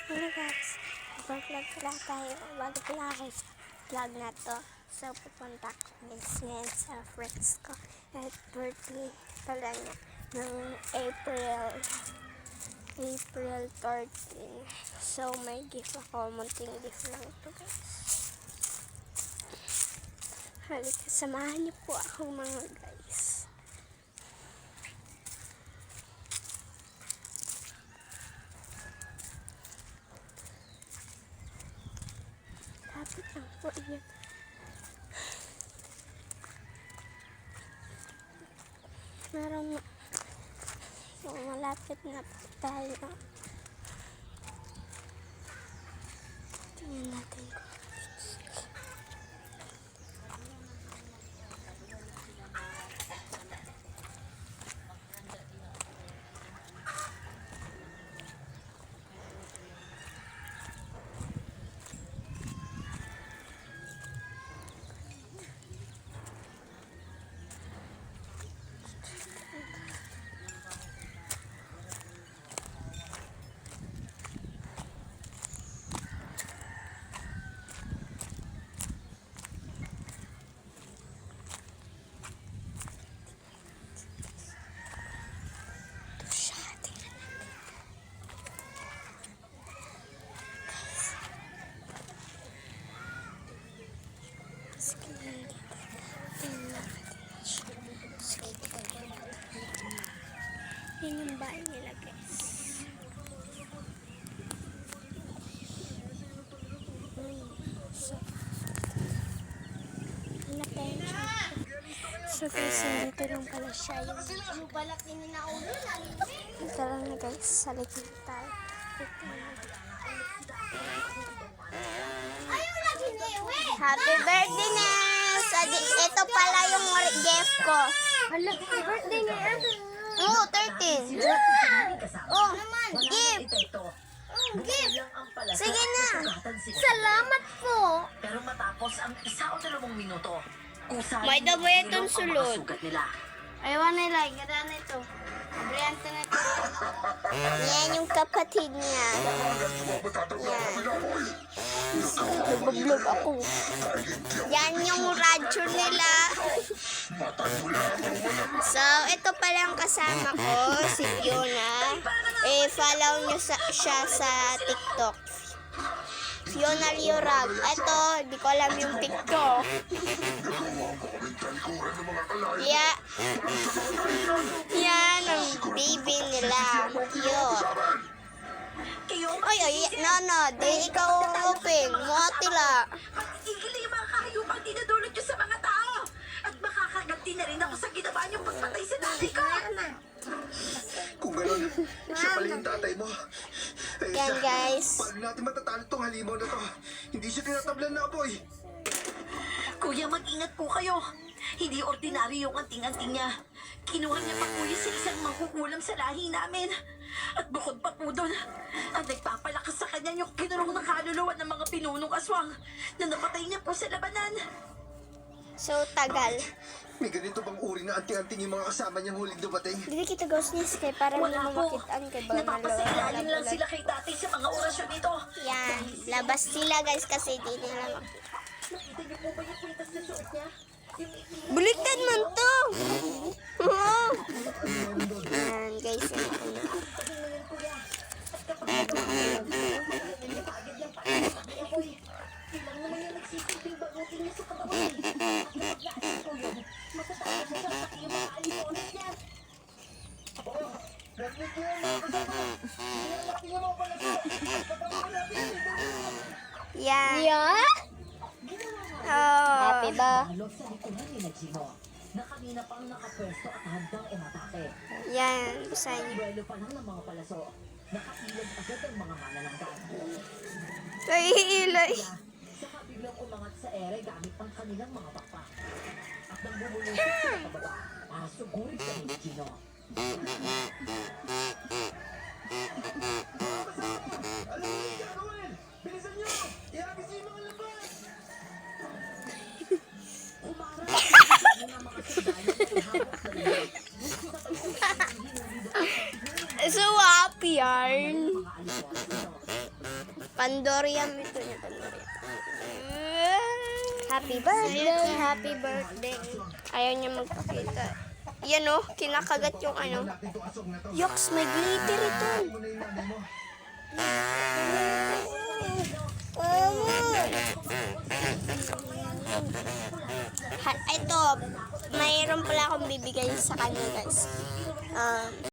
Hello guys, mag-vlog pala tayo. Bago pala kayo sa vlog na to. So pupunta ko guys ngayon sa friends ko. At birthday pala niya ng April 13. So may gift ako. Munting gift lang ito guys. Halika, samahan niyo po ako mga guys. Lapit lang po yun. Meron malapit na po tayo. Tingnan natin ko. Yan yung bahay nila guys. So guys, dito lang pala siya yung balak din na ulo. Dito lang na guys, sa likod tayo. Happy birthday, Nels! Ito pala yung gift ko. Happy birthday, Nels! Oo, 13. Oh, gift. Gift. Sige na. Salamat po. Pero matapos ang 1 o 2 minuto, May dabo itong sulod. nila. Ayaw nila, ganda na ito. Abriante na ito. Yan yung kapatid niya. Yan. Nagbablog ako. Yan yung radyo nila. So, ito pala ang kasama ko, si Fiona. Follow nyo siya sa TikTok. Fiona Liorag. Ito, di ko alam yung TikTok. Yeah. Yan ang baby nila. Cute. Ay, no, di ikaw open. Muatila. Patigil na yung mga kahayupang dinadulot nyo sa mga tao. At makakaganti na rin ako sa ginawa niyong pagpatay sa daddy ko. Kung gano'n, siya pala yung tatay mo. Yan guys. Paano natin matatalo tong halimaw na to? Hindi siya tinatablan na apoy. Kuya, mag-ingat po kayo. Hindi ordinaryo yung anting-anting niya. Kinuha niya pa po yun sa isang mangkukulam sa lahi namin. At bukod pa po doon, ang nagpapalakas sa kanya yung kinurong ng kaluluwa ng mga pinunong aswang na napatay niya po sa labanan. So, tagal. May ganito bang uri na anting-anting yung mga kasama niyang huling dumating? Hindi kita ghost niya kay para hindi Wala mo po. makitaan kay Bang Napapasailalim lang sila kay tatay sa mga orasyon nito. Yan. Labas sila guys kasi di nila makita. Nakita niyo po ba yung kwintas na suot niya? Baliktad man to! Oo. Yan guys. Yan. Yeah? Oh. Happy ba? Lalo sa likuran ni Najimo, na kanina pang nakapwesto at handang umatake. Yan. Busan niyo. Duelo pa lang ng mga palaso, nakailag agad ang mga manananggan. Ay, ilay. Saka biglang umangat sa ere gamit ang kanilang mga pakpak. At nang bumulusok sila pababa, para sugurin sa Najimo. Bilisan niyo! Ihagis niyo yung mga laban! So happy yarn. Pandoriam ito niya, Pandoriam. Happy birthday, happy birthday. Ayaw niya magpakita. Yan o, kinakagat yung ano. Yoks, may glitter ito. Ito, mayroon pala akong bibigay sa kanya guys.